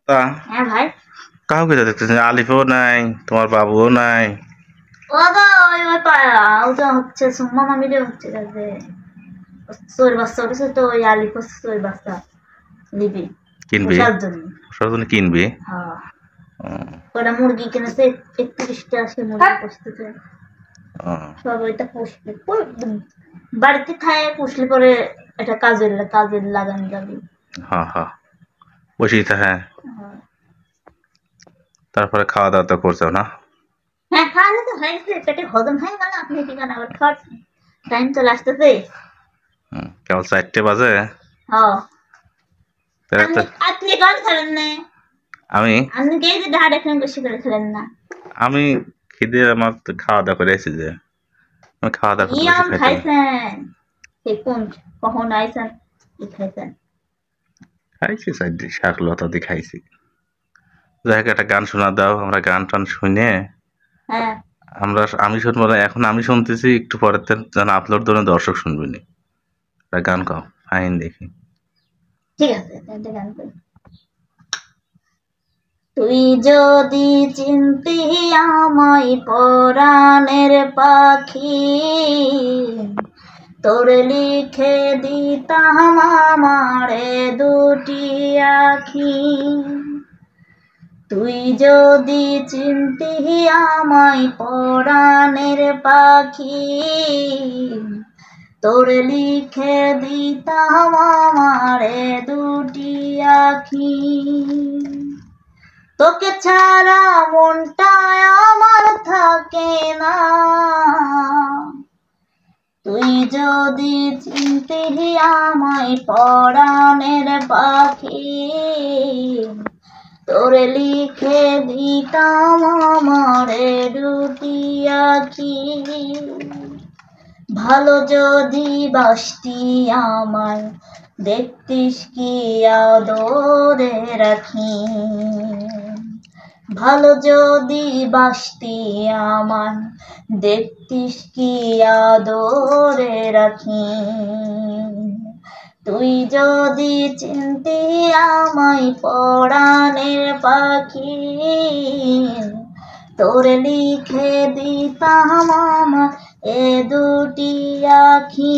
তা হ্যাঁ ভাই। কাউকে তো দেখতেছি না, আলিফও নাই, তোমার বাবুও নাই। ও তো ওটা হচ্ছে সুম্মা মামিরে হচ্ছে যে চোর বাচ্চা উঠেছে তো ওই আলিফ হচ্ছে চোর বাচ্চা লিবি কিনবি? পোষার জন্য। সরজনে কিনবি? হ্যাঁ ও, ওটা মুরগি কিনেছে 31টা আসে মুরগি পুষতেছে ও, সব ওইটা পুষবে বাড়িতে খায় পুষলে পরে এটা কাজের লাগানো যাবে। হ্যাঁ হ্যাঁ, বসেই থা। হ্যাঁ, হ্যাঁ। তারপরে খাওয়া দাওয়া তো করছো না? হ্যাঁ খাওয়া তো হয়ে গেছে পেটে হজম হয়ে গেল আপনি কি কেন আবার খাওয়ার টাইম চলে আসতেছে। কেবল 4টে বাজে। হ্যাঁ তাহলে আপনি তো আপনি কখন খেলেন না? আমি আপনি কে যে ডাহার এখানে বেশি করে খেলেন না? আমি খিদে আমার তো খাওয়া দাওয়া করে এসেছি যে আমি খাওয়া দাওয়া কি করতে বেশি আম খাইতে না। খাইছেন? সে কোন কখন আইছেন কি খাইছেন? খাইছি 4 শাক লতা দিয়ে খাইছি। যাই হোক, একটা গান শোনা দাও, আমরা গান টান শুনে হ্যাঁ আমি শুনবো না এখন, আমি শুনতেছি, একটু পরে যেন আপলোড ধরে দর্শক শুনবি নি। একটা গান গাও ফাইন দেখি। ঠিক আছে একটা গান করি। তুই যদি চিনতি আমায় পরাণের পাখি তোর লিখে দিতাম আমারে দুটি আখি। তুই যদি চিনতি আমায় পরাণের পাখি তোর লিখে দিতাম আমারে দুটি আখি। তোকে ছাড়া মনটা আমার থাকে না তুই যদি চিনতি আমায় পরাণের পাখি তোর লিখে দিতাম আমারে দুটি আখি। ভালো যদি বাসতি আমায় দেখতিস কি আদরে রাখি। ভালো যদি বাসতি আমায় দেখতিস কি আদরে রাখি। তুই যদি চিনতি আমায় পরাণের পাখি তোর লিখে দিতাম আমার এ দুটি আখি।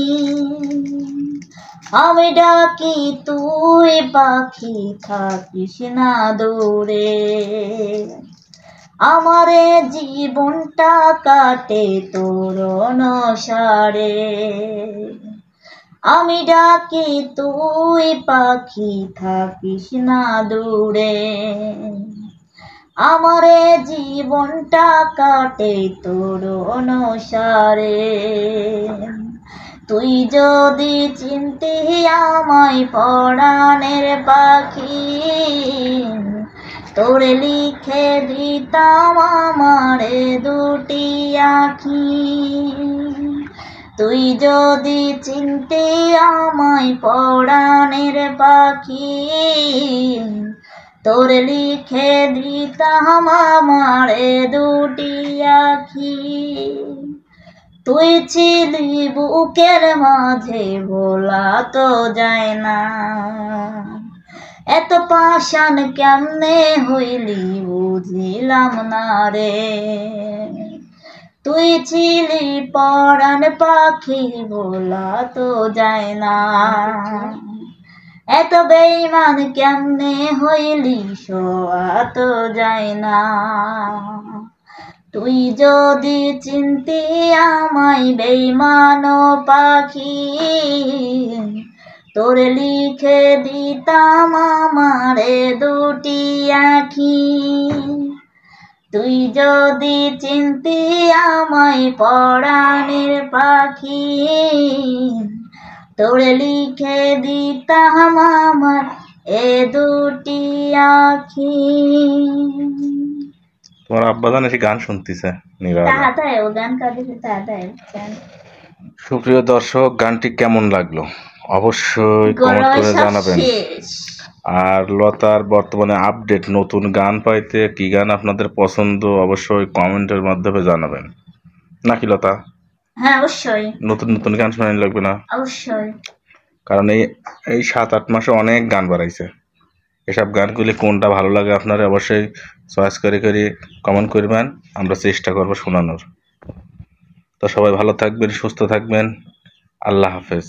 আমি ডাকি তুই পাখি থাকিস না দূরে আমারে জীবনটা কাটে তোর অনুসারে। আমি ডাকি তুই পাখি থাকিস না দূরে আমারে জীবনটা কাটে তোর অনুসারে। তুই যদি চিনতি আমায় পরাণের পাখি তোর লিখে দিতাম আমারে দুটি আখি। তুই যদি চিনতি আমায় পরাণের পাখি তোর লিখে দিতাম আমারে দুটি আখি। তুই ছিলি বুকের মাঝে ভোলা তো যায় না এত পাষাণ কেমনে হইলি বুঝিলাম না রে। তুই ছিলি পরাণ পাখি ভোলা তো যায় না এত বেঈমান কেমনে হইলি শোয়া তো যায় না। তুই যদি চিনতি আমায় বেঈমান পাখি তোর লিখে দিতাম আমারে দুটি আখি। তুই যদি চিনতি আমায় পরাণের পাখি তোর লিখে দিতাম আমার এ দুটি আখি। তোমার আব্বা জান এসে গান শুনতেছে তাহাতায় ও গান কাঁদিছে তাহাতায় গান। সুপ্রিয় দর্শক, গানটি কেমন লাগলো অবশ্যই কমেন্ট করে জানাবেন। আর লতার বর্তমানে আপডেট নতুন গান পাইতে কি গান আপনাদের পছন্দ অবশ্যই কমেন্টের মাধ্যমে জানাবেন, নাকি লতা? হ্যাঁ অবশ্যই নতুন নতুন গান শোনানি লাগবে না? অবশ্যই। কারণ এই 7-8 মাসে অনেক গান বাড়াইছে, এসব গানগুলি কোনটা ভালো লাগে আপনারা অবশ্যই চয়েস করে কমেন্ট করবেন, আমরা চেষ্টা করব শোনানোর। তো সবাই ভালো থাকবেন, সুস্থ থাকবেন, আল্লাহ হাফেজ।